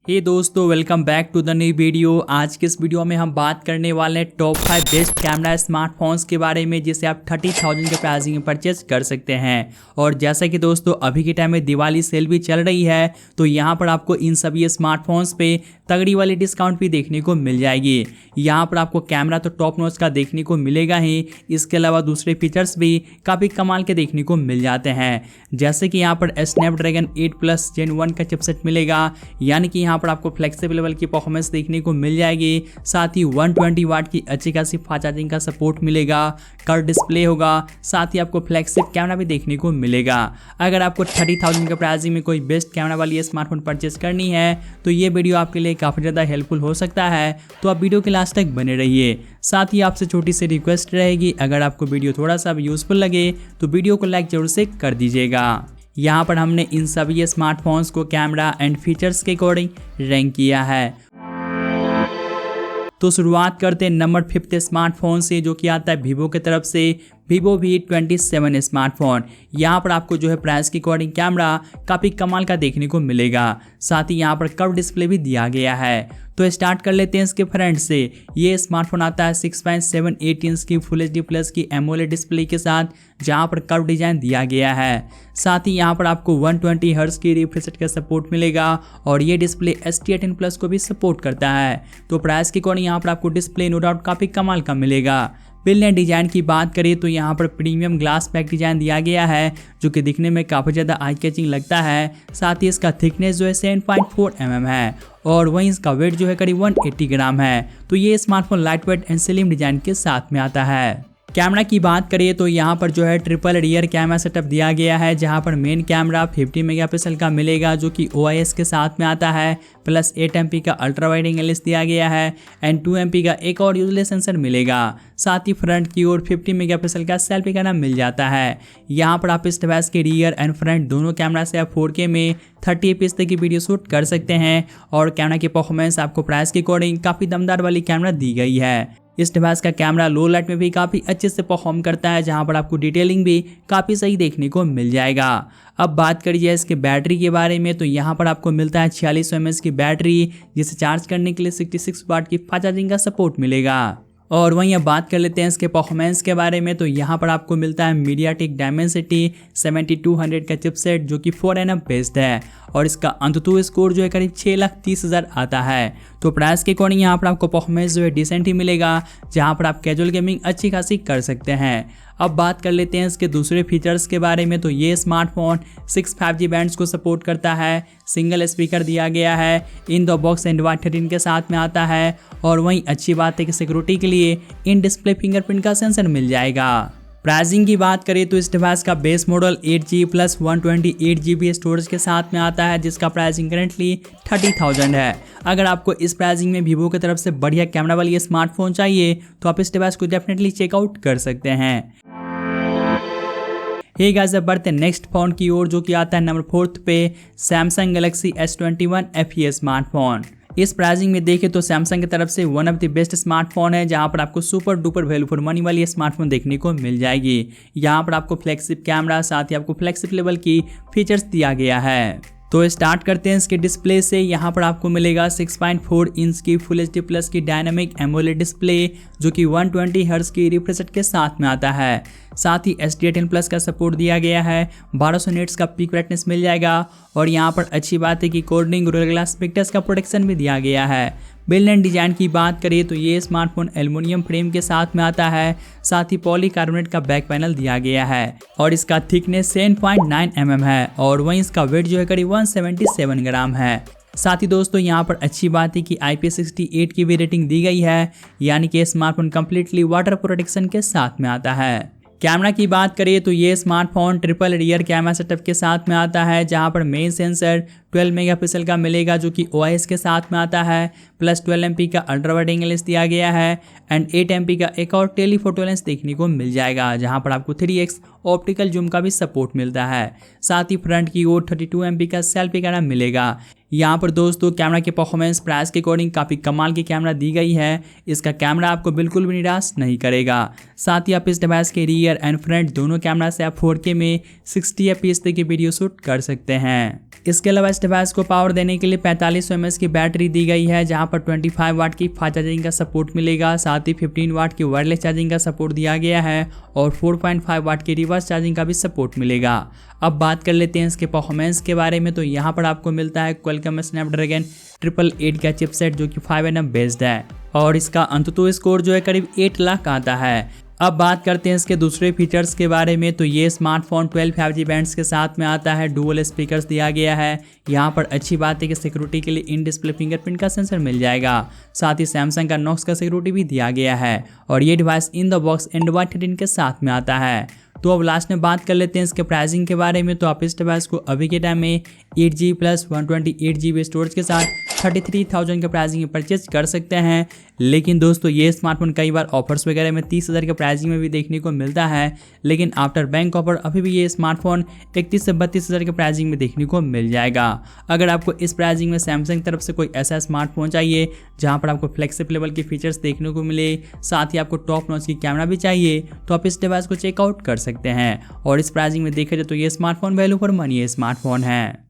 हे दोस्तों, welcome back to the new video. आज के इस वीडियो में हम बात करने वाले हैं टॉप 5 बेस्ट कैमरा स्मार्टफोन्स के बारे में जिसे आप 30,000 के प्राइसिंग में परचेज कर सकते हैं। और जैसा कि दोस्तों अभी के टाइम में दिवाली सेल भी चल रही है, तो यहाँ पर आपको इन सभी स्मार्टफोन्स पे तगड़ी वाली डिस्काउंट भी देखने को मिल जाएगी। यहाँ पर आपको कैमरा तो टॉप नॉच का देखने को मिलेगा ही, इसके अलावा दूसरे फीचर्स भी काफ़ी कमाल के देखने को मिल जाते हैं। जैसे कि यहाँ पर स्नैपड्रैगन 8+ Gen 1 का चिपसेट मिलेगा, यानी कि यहाँ पर आपको फ्लेक्सिबल लेवल की परफॉर्मेंस देखने को मिल जाएगी। साथ ही 120 वाट की अच्छी खासी फास्ट चार्जिंग का सपोर्ट मिलेगा, कर्व डिस्प्ले होगा, साथ ही आपको फ्लैगशिप कैमरा भी देखने को मिलेगा। अगर आपको 30,000 के प्राइसिंग में कोई बेस्ट कैमरा वाली स्मार्टफोन परचेस करनी है तो ये वीडियो आपके लिए काफ़ी ज़्यादा हेल्पफुल हो सकता है, तो आप वीडियो के लास्ट तक बने रहिए। साथ ही आपसे छोटी सी रिक्वेस्ट रहेगी, अगर आपको वीडियो थोड़ा सा भी यूजफुल लगे तो वीडियो को लाइक जरूर से कर दीजिएगा। यहाँ पर हमने इन सभी स्मार्टफोन्स को कैमरा एंड फीचर्स के अकॉर्डिंग रैंक किया है। तो शुरुआत करते हैं नंबर 5 स्मार्टफोन से, जो कि आता है वीवो की तरफ से Vivo V27 स्मार्टफोन। यहाँ पर आपको जो है प्राइस की अकॉर्डिंग कैमरा काफ़ी कमाल का देखने को मिलेगा। साथ ही यहाँ पर कर्व डिस्प्ले भी दिया गया है। तो स्टार्ट कर लेते हैं इसके फ्रंट से। ये स्मार्टफोन आता है 6.78 इंच की फुल HD प्लस की एमोलेड डिस्प्ले के साथ, जहाँ पर कर्व डिजाइन दिया गया है। साथ ही यहाँ पर आपको 120 हर्ट्ज की रिफ्रेश रेट का सपोर्ट मिलेगा और ये डिस्प्ले ST18 प्लस को भी सपोर्ट करता है। तो प्राइस के अकॉर्डिंग यहाँ पर आपको डिस्प्ले नो डाउट काफ़ी कमाल का मिलेगा। बिल्ड एंड डिजाइन की बात करें तो यहाँ पर प्रीमियम ग्लास पैक डिजाइन दिया गया है, जो कि दिखने में काफ़ी ज़्यादा आई कैचिंग लगता है। साथ ही इसका थिकनेस जो है 7.4 mm है और वहीं इसका वेट जो है करीब 180 ग्राम है। तो ये smartphone light weight and slim design के साथ में आता है। कैमरा की बात करें तो यहाँ पर जो है ट्रिपल रियर कैमरा सेटअप दिया गया है, जहाँ पर मेन कैमरा 50 मेगापिक्सल का मिलेगा, जो कि OIS के साथ में आता है, प्लस 8 MP का अल्ट्रा वाइड एंगल लेंस दिया गया है एंड 2 MP का एक और यूजलेस सेंसर मिलेगा। साथ ही फ्रंट की ओर 50 मेगापिक्सल का सेल्फी कैमरा मिल जाता है। यहाँ पर आप इस डिवाइस के रियर एंड फ्रंट दोनों कैमरा से आप 4K में 30 fps तक की वीडियो शूट कर सकते हैं। और कैमरा की परफॉर्मेंस आपको प्राइस के अकॉर्डिंग काफ़ी दमदार वाली कैमरा दी गई है। इस डिवाइस का कैमरा लो लाइट में भी काफ़ी अच्छे से परफॉर्म करता है, जहां पर आपको डिटेलिंग भी काफ़ी सही देखने को मिल जाएगा। अब बात करिए इसके बैटरी के बारे में, तो यहाँ पर आपको मिलता है 4600 mAh की बैटरी, जिसे चार्ज करने के लिए 66 वाट की फास्ट चार्जिंग का सपोर्ट मिलेगा। और वहीं अब बात कर लेते हैं इसके परफॉर्मेंस के बारे में, तो यहाँ पर आपको मिलता है मीडियाटेक डायमेंसिटी 7200 का चिपसेट, जो कि 4nm बेस्ड है और इसका अंतुतु स्कोर जो है करीब 6,30,000 आता है। तो प्राइस के अकॉर्डिंग यहाँ पर आपको परफॉर्मेंस जो है डिसेंट ही मिलेगा, जहाँ पर आप कैजुअल गेमिंग अच्छी खासी कर सकते हैं। अब बात कर लेते हैं इसके दूसरे फीचर्स के बारे में, तो ये स्मार्टफोन 6 5G बैंड्स को सपोर्ट करता है, सिंगल स्पीकर दिया गया है, इन द बॉक्स एंड्रॉइड 13 के साथ में आता है। और वहीं अच्छी बात है कि सिक्योरिटी के लिए इन डिस्प्ले फिंगरप्रिंट का सेंसर मिल जाएगा। प्राइसिंग की बात करें तो इस डिवाइस का base model 8GB plus 128GB storage के साथ में आता है, जिसका प्राइसिंग करेंटली 30,000 है। अगर आपको इस प्राइसिंग में वीवो की तरफ से बढ़िया कैमरा वाली स्मार्टफोन चाहिए तो आप इस डिवाइस को डेफिनेटली चेकआउट कर सकते हैं। हे गाइस, अब बढ़ते हैं नेक्स्ट फोन की ओर, जो कि आता है नंबर 4 पे Samsung Galaxy S21 FE smartphone. इस प्राइसिंग में देखें तो सैमसंग की तरफ से one of the best smartphone है, जहां पर आपको super duper value for money वाली स्मार्टफोन देखने को मिल जाएगी। यहां पर आपको फ्लैगशिप कैमरा, साथ ही आपको फ्लैगशिप लेवल की फीचर्स दिया गया है। तो स्टार्ट करते हैं इसके डिस्प्ले से। यहाँ पर आपको मिलेगा 6.4 इंच की फुल HD प्लस की डायनामिक एमोलेड डिस्प्ले, जो कि 120 हर्ट्ज की रिफ्रेश रेट के साथ में आता है। साथ ही ST18 प्लस का सपोर्ट दिया गया है, 1200 निट्स का पीक ब्राइटनेस मिल जाएगा। और यहाँ पर अच्छी बात है कि कोर्निंग गोरिल्ला ग्लास स्पीकर्स का प्रोटेक्शन भी दिया गया है। बिल्ड एंड डिजाइन की बात करें तो ये स्मार्टफोन एल्युमिनियम फ्रेम के साथ में आता है, साथ ही पॉलीकार्बोनेट का बैक पैनल दिया गया है और इसका थिकनेस 7.9 mm है और वहीं इसका वेट जो है करीब 177 ग्राम है। साथ ही दोस्तों यहाँ पर अच्छी बात है कि IP68 की भी रेटिंग दी गई है, यानी कि स्मार्टफोन कम्प्लीटली वाटर प्रोटेक्शन के साथ में आता है। कैमरा की बात करें तो ये smartphone triple rear camera setup के साथ में आता है, जहां पर मेन सेंसर 12 मेगापिक्सल का मिलेगा, जो कि OIS के साथ में आता है, प्लस 12 MP का अल्ट्रा वाइड एंगल लेंस दिया गया है एंड 8 MP का एक और टेलीफोटो लेंस देखने को मिल जाएगा, जहां पर आपको 3x ऑप्टिकल जूम का भी सपोर्ट मिलता है। साथ ही फ्रंट की ओर 32 MP का सेल्फी कैमरा मिलेगा। यहाँ पर दोस्तों कैमरा की परफॉर्मेंस प्राइस के अकॉर्डिंग काफ़ी कमाल की कैमरा दी गई है। इसका कैमरा आपको बिल्कुल भी निराश नहीं करेगा। साथ ही आप इस डिवाइस के रियर एंड फ्रंट दोनों कैमरा से आप 4K में 60 FPS तक की वीडियो शूट कर सकते हैं। इसके अलावा इस डिवाइस को पावर देने के लिए 4500 mAh की बैटरी दी गई है, जहां पर 25 वाट की फास्ट चार्जिंग का सपोर्ट मिलेगा। साथ ही 15 वाट की वायरलेस चार्जिंग का सपोर्ट दिया गया है और 4.5 वाट की रिवर्स चार्जिंग का भी सपोर्ट मिलेगा। अब बात कर लेते हैं इसके परफॉर्मेंस के बारे में। तो यहाँ पर आपको मिलता है क्वालकॉम स्नैपड्रैगन 888 का चिपसेट जो कि 5nm बेस्ड है और इसका अंततः स्कोर जो है करीब 8 लाख आता है। अब बात करते हैं इसके दूसरे फीचर्स के बारे में। तो ये स्मार्टफोन 12 5G बैंड्स के साथ में आता है। डुअल स्पीकर्स दिया गया है। यहाँ पर अच्छी बात है कि सिक्योरिटी के लिए इन डिस्प्ले फिंगरप्रिंट का सेंसर मिल जाएगा। साथ ही सैमसंग का नॉक्स का सिक्योरिटी भी दिया गया है और ये device in the box Android 13 के साथ में आता है। तो अब लास्ट में बात कर लेते हैं इसके प्राइसिंग के बारे में। तो आप इस डिवाइस को अभी के टाइम में 8GB प्लस 128GB स्टोरेज के साथ 33,000 के प्राइसिंग में परचेज कर सकते हैं। लेकिन दोस्तों ये स्मार्टफोन कई बार ऑफर्स वगैरह में 30,000 के प्राइसिंग में भी देखने को मिलता है, लेकिन आफ्टर बैंक ऑफर अभी भी ये स्मार्टफोन 31 से 32,000 के प्राइसिंग में देखने को मिल जाएगा। अगर आपको इस प्राइसिंग में सैमसंग तरफ से कोई ऐसा स्मार्टफोन चाहिए जहां पर आपको फ्लेक्सिबल लेवल के फीचर्स देखने को मिले, साथ ही आपको टॉप नॉच की कैमरा भी चाहिए, तो आप इस डिवाइस को चेकआउट कर सकते हैं। और इस प्राइसिंग में देखा जाए तो ये smartphone value for money smartphone है।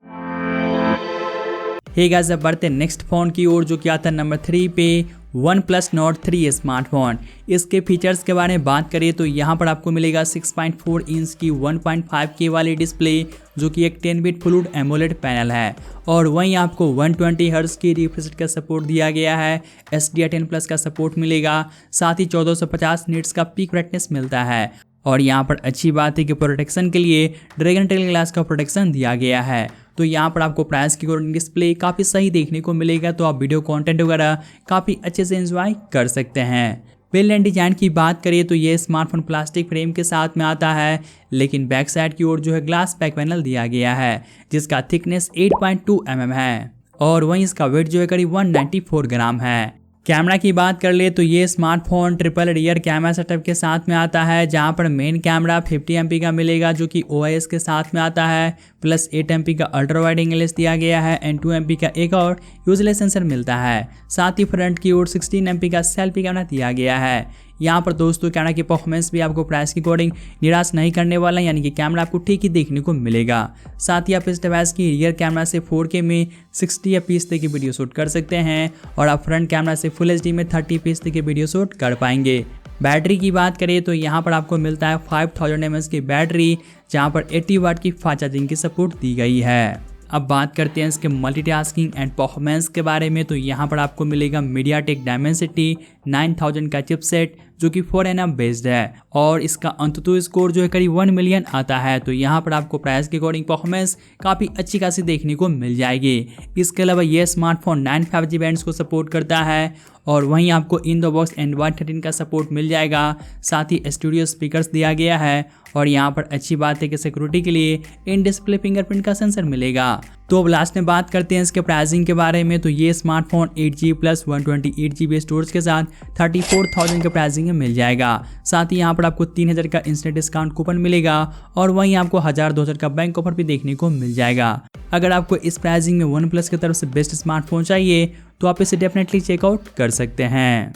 हे गाइस, अब बढ़ते नेक्स्ट फोन की ओर जो कि आता है नंबर 3 पे OnePlus Nord 3 स्मार्टफोन। इसके फीचर्स के बारे में बात करें तो यहाँ पर आपको मिलेगा 6.4 इंच की 1.5K वाली डिस्प्ले जो कि एक 10-बिट फुल एमोलेड पैनल है और वहीं आपको 120 हर्ट्ज की रिफ्रेश का सपोर्ट दिया गया है। SDR10+ का सपोर्ट मिलेगा। साथ ही 1450 निट्स का पीक ब्राइटनेस मिलता है और यहाँ पर अच्छी बात है कि प्रोटेक्शन के लिए ड्रैगन टेल ग्लास का प्रोटेक्शन दिया गया है। तो यहाँ पर आपको प्राइस की अकॉर्डिंग डिस्प्ले काफ़ी सही देखने को मिलेगा, तो आप वीडियो कंटेंट वगैरह काफ़ी अच्छे से एंजॉय कर सकते हैं। बिल्ड एंड डिजाइन की बात करिए तो ये स्मार्टफोन प्लास्टिक फ्रेम के साथ में आता है, लेकिन बैक साइड की ओर जो है ग्लास बैक पैनल दिया गया है जिसका थिकनेस 8.2 mm है और वहीं इसका वेट जो है करीब 194 ग्राम है। कैमरा की बात कर ले तो ये smartphone triple rear camera setup के साथ में आता है, जहां पर मेन कैमरा 50 MP का मिलेगा जो कि OIS के साथ में आता है, प्लस 8 MP का अल्ट्रा वाइड एंगल लेंस दिया गया है एंड 2 MP का एक और यूजलेस सेंसर मिलता है। साथ ही फ्रंट की ओर 16 MP का सेल्फी कैमरा दिया गया है। यहाँ पर दोस्तों कैमरा की परफॉर्मेंस भी आपको प्राइस के अकॉर्डिंग निराश नहीं करने वाला, यानी कि कैमरा आपको ठीक ही देखने को मिलेगा। साथ ही आप इस डिवाइस की रियर कैमरा से 4K में 60 FPS तक की वीडियो शूट कर सकते हैं और आप फ्रंट कैमरा से फुल HD में 30 FPS तक की वीडियो शूट कर पाएंगे। बैटरी की बात करें तो यहाँ पर आपको मिलता है 5000 mAh की बैटरी, जहाँ पर 80 वाट की फास्ट चार्जिंग की सपोर्ट दी गई है। अब बात करते हैं इसके मल्टीटास्किंग एंड परफॉर्मेंस के बारे में। तो यहाँ पर आपको मिलेगा MediaTek Dimensity 9000 का चिपसेट जो कि 4nm बेस्ड है और इसका अंततः स्कोर जो है करीब 1 मिलियन आता है। तो यहाँ पर आपको प्राइस के अकॉर्डिंग परफॉर्मेंस काफ़ी अच्छी खासी देखने को मिल जाएगी। इसके अलावा ये स्मार्टफोन 9 5G बैंड्स को सपोर्ट करता है और वहीं आपको इन द बॉक्स Android 13 का सपोर्ट मिल जाएगा। साथ ही स्टूडियो स्पीकर्स दिया गया है और यहाँ पर अच्छी बात है कि सिक्योरिटी के लिए इन डिस्प्ले फिंगरप्रिंट का सेंसर मिलेगा। तो अब लास्ट में बात करते हैं इसके प्राइसिंग के बारे में। तो ये smartphone 8GB plus 128GB storage के साथ 34,000 के प्राइसिंग में मिल जाएगा। साथ ही यहाँ पर आपको 3000 का इंस्टेंट डिस्काउंट कूपन मिलेगा और वहीं आपको 1000-2000 का बैंक ऑफर भी देखने को मिल जाएगा। अगर आपको इस प्राइसिंग में OnePlus की तरफ से बेस्ट स्मार्टफोन चाहिए तो आप इसे डेफिनेटली चेकआउट कर सकते हैं।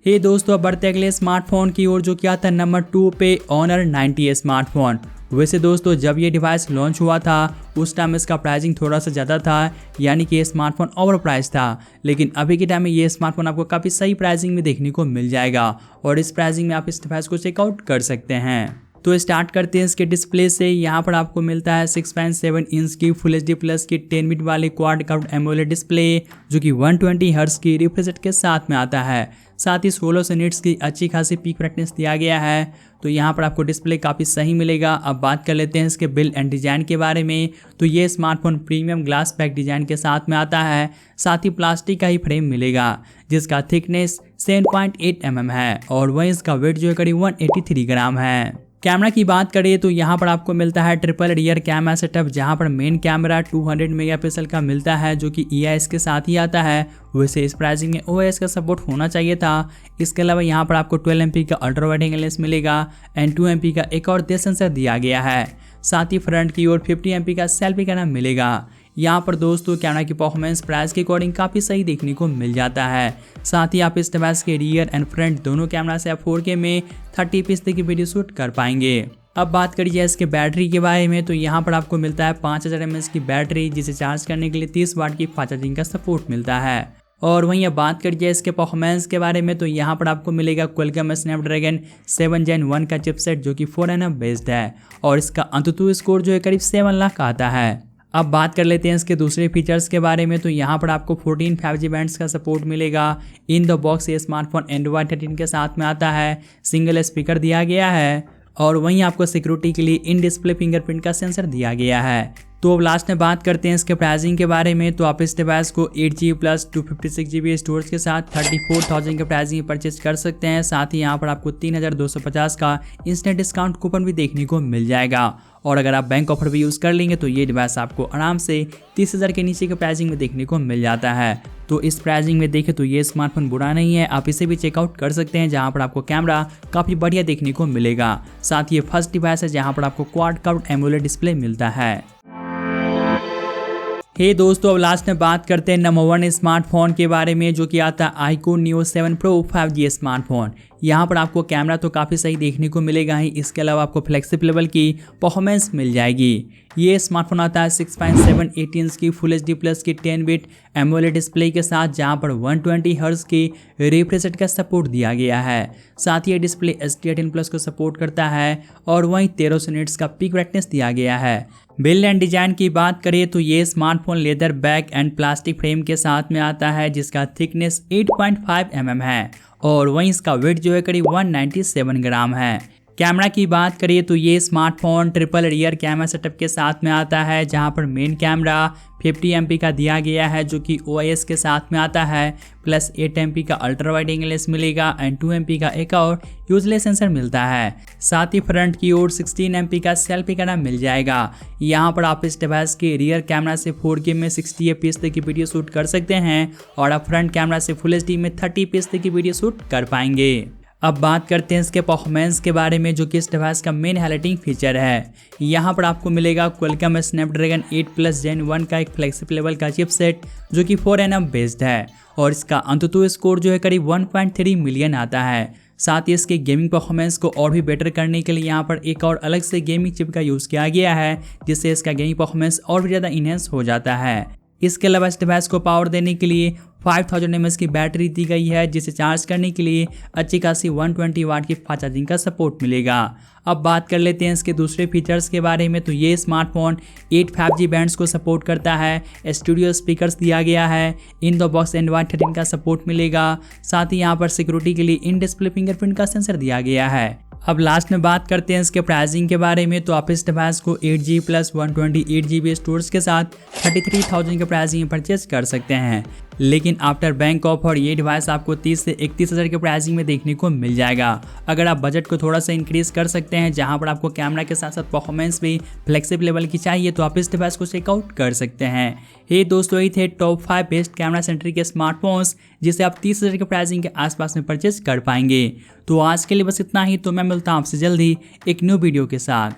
हे दोस्तों, अब बढ़ते अगले स्मार्टफोन की ओर जो कि आता है नंबर 2 पे Honor 90 स्मार्टफोन। वैसे दोस्तों जब ये डिवाइस लॉन्च हुआ था उस टाइम इसका प्राइसिंग थोड़ा सा ज़्यादा था, यानी कि ये स्मार्टफोन ओवर प्राइस था, लेकिन अभी के टाइम में ये स्मार्टफोन आपको काफ़ी सही प्राइसिंग में देखने को मिल जाएगा और इस प्राइसिंग में आप इस डिवाइस को चेकआउट कर सकते हैं। तो स्टार्ट करते हैं इसके डिस्प्ले से। यहाँ पर आपको मिलता है 6.7 इंच की फुल HD प्लस की 10 बिट वाली क्वाड कर्व्ड एमोलेड डिस्प्ले जो कि 120 हर्ट्ज की रिफ्रेश रेट के साथ में आता है। साथ ही 1600 निट्स की अच्छी खासी पीक ब्राइटनेस दिया गया है। तो यहाँ पर आपको डिस्प्ले काफ़ी सही मिलेगा। अब बात कर लेते हैं इसके बिल्ड एंड डिज़ाइन के बारे में। तो ये smartphone premium glass pack design के साथ में आता है। साथ ही प्लास्टिक का ही फ्रेम मिलेगा जिसका थिकनेस 7.8 mm है और वहीं इसका वेट जो है करीब 183 ग्राम है। कैमरा की बात करें तो यहाँ पर आपको मिलता है ट्रिपल रियर कैमरा सेटअप, जहाँ पर मेन कैमरा 200 मेगापिक्सल का मिलता है जो कि EIS के साथ ही आता है। वैसे इस प्राइसिंग में OIS का सपोर्ट होना चाहिए था। इसके अलावा यहाँ पर आपको 12 MP का अल्ट्रा वाइड एंगल लेंस मिलेगा एंड 2 MP का एक और डेप्थ सेंसर दिया गया है। साथ ही फ्रंट की ओर 50 MP का सेल्फी कैमरा मिलेगा। यहाँ पर दोस्तों कैमरा की परफॉर्मेंस प्राइस के अकॉर्डिंग काफ़ी सही देखने को मिल जाता है। साथ ही आप इस डिवाइस के रियर एंड फ्रंट दोनों कैमरा से आप 4K में 30 fps तक की वीडियो शूट कर पाएंगे। अब बात करिए इसके बैटरी के बारे में, तो यहाँ पर आपको मिलता है 5000 mAh की बैटरी, जिसे चार्ज करने के लिए 30 वाट की फास्ट चार्जिंग का सपोर्ट मिलता है। और वहीं अब बात करिए इसके परफॉर्मेंस के बारे में, तो यहाँ पर आपको मिलेगा क्वालकॉम स्नैपड्रैगन 7 Gen 1 का चिपसेट जो कि 4nm बेस्ड है और इसका अंतुतु स्कोर जो है करीब 7 लाख आता है। अब बात कर लेते हैं इसके दूसरे फीचर्स के बारे में, तो यहाँ पर आपको 14 5G बैंड्स का सपोर्ट मिलेगा। इन द बॉक्स ये स्मार्टफोन Android 13 के साथ में आता है। सिंगल स्पीकर दिया गया है और वहीं आपको सिक्योरिटी के लिए इन डिस्प्ले फिंगरप्रिंट का सेंसर दिया गया है। तो अब लास्ट में बात करते हैं इसके प्राइसिंग के बारे में, तो आप इस डिवाइस को 8GB प्लस 256GB स्टोरेज के साथ 34,000 के प्राइसिंग में परचेज कर सकते हैं। साथ ही यहाँ पर आपको 3250 का इंस्टेंट डिस्काउंट कूपन भी देखने को मिल जाएगा और अगर आप बैंक ऑफर भी यूज़ कर लेंगे तो ये डिवाइस आपको आराम से 30,000 के नीचे के प्राइसिंग में देखने को मिल जाता है। तो इस प्राइसिंग में देखें तो ये स्मार्टफोन बुरा नहीं है, आप इसे भी चेकआउट कर सकते हैं जहाँ पर आपको कैमरा काफ़ी बढ़िया देखने को मिलेगा। साथ ही ये फर्स्ट डिवाइस है जहाँ पर आपको क्वाड कर्व्ड एमोलेड डिस्प्ले मिलता है। हे दोस्तों, अब लास्ट में बात करते हैं नंबर 1 स्मार्टफोन के बारे में जो कि आता है iQOO Neo 7 Pro 5G smartphone. यहाँ पर आपको कैमरा तो काफ़ी सही देखने को मिलेगा ही, इसके अलावा आपको फ्लेक्सिबल लेवल की परफॉर्मेंस मिल जाएगी। ये स्मार्टफोन आता है 6.78 इंच की फुल HD प्लस की 10 बिट एमोलेड डिस्प्ले के साथ, जहाँ पर 120 हर्ट्ज की रिफ्रेश रेट का सपोर्ट दिया गया है। साथ ही ये डिस्प्ले HD18+ को सपोर्ट करता है और वहीं 1300 निट्स का पीक ब्राइटनेस दिया गया है। बिल्ड एंड डिजाइन की बात करें तो ये smartphone leather back and plastic frame के साथ में आता है जिसका थिकनेस 8.5 mm है और वहीं इसका वेट जो है करीब 197 ग्राम है। कैमरा की बात करिए तो ये smartphone triple rear camera setup के साथ में आता है, जहां पर मेन कैमरा 50 MP का दिया गया है जो कि OIS के साथ में आता है, प्लस 8 MP का अल्ट्रा वाइड एंगल लेंस मिलेगा एंड 2 MP का एक और यूजलेस सेंसर मिलता है। साथ ही फ्रंट की ओर 16 MP का सेल्फी कैमरा मिल जाएगा। यहाँ पर आप इस डिवाइस के रियर कैमरा से 4K में 60 fps तक की वीडियो शूट कर सकते हैं और आप फ्रंट कैमरा से फुल HD में 30 fps तक की वीडियो शूट कर पाएंगे। अब बात करते हैं इसके परफॉर्मेंस के बारे में जो कि इस डिवाइस का मेन हाइलाइटिंग फीचर है। यहाँ पर आपको मिलेगा क्वालकॉम स्नैपड्रैगन 8+ Gen 1 का एक फ्लेक्सिबल लेवल का चिपसेट जो कि 4nm बेस्ड है और इसका अंतुतु स्कोर जो है करीब 1.3 मिलियन आता है। साथ ही इसके गेमिंग परफॉर्मेंस को और भी बेटर करने के लिए यहाँ पर एक और अलग से गेमिंग चिप का यूज़ किया गया है, जिससे इसका गेमिंग परफॉर्मेंस और भी ज़्यादा इनहेंस हो जाता है। इसके अलावा इस डिवाइस को पावर देने के लिए 5000 mAh की बैटरी दी गई है, जिसे चार्ज करने के लिए अच्छी खासी 120 वाट की फास्ट चार्जिंग का सपोर्ट मिलेगा। अब बात कर लेते हैं इसके दूसरे फीचर्स के बारे में, तो ये स्मार्टफोन 8 5G बैंड्स को सपोर्ट करता है, स्टूडियो स्पीकर्स दिया गया है, इन द बॉक्स Android 13 का सपोर्ट मिलेगा। साथ ही यहाँ पर सिक्योरिटी के लिए इन डिस्प्ले फिंगरप्रिंट का सेंसर दिया गया है। अब लास्ट में बात करते हैं इसके प्राइसिंग के बारे में, तो आप इस डिवाइस को 8GB प्लस 128GB स्टोरेज के साथ 33,000 के प्राइसिंग में परचेज कर सकते हैं। लेकिन आफ्टर बैंक ऑफर ये डिवाइस आपको 30 से 31,000 के प्राइसिंग में देखने को मिल जाएगा। अगर आप बजट को थोड़ा सा इंक्रीज कर सकते हैं, जहां पर आपको कैमरा के साथ साथ परफॉर्मेंस भी फ्लेक्सिबल लेवल की चाहिए, तो आप इस डिवाइस को चेकआउट कर सकते हैं। ये दोस्तों ही थे टॉप 5 बेस्ट कैमरा सेंट्रिक के स्मार्टफोन्स जिसे आप 30,000 के प्राइसिंग के आसपास में परचेज कर पाएंगे। तो आज के लिए बस इतना ही, तो मैं मिलता हूँ आपसे जल्दी एक न्यू वीडियो के साथ।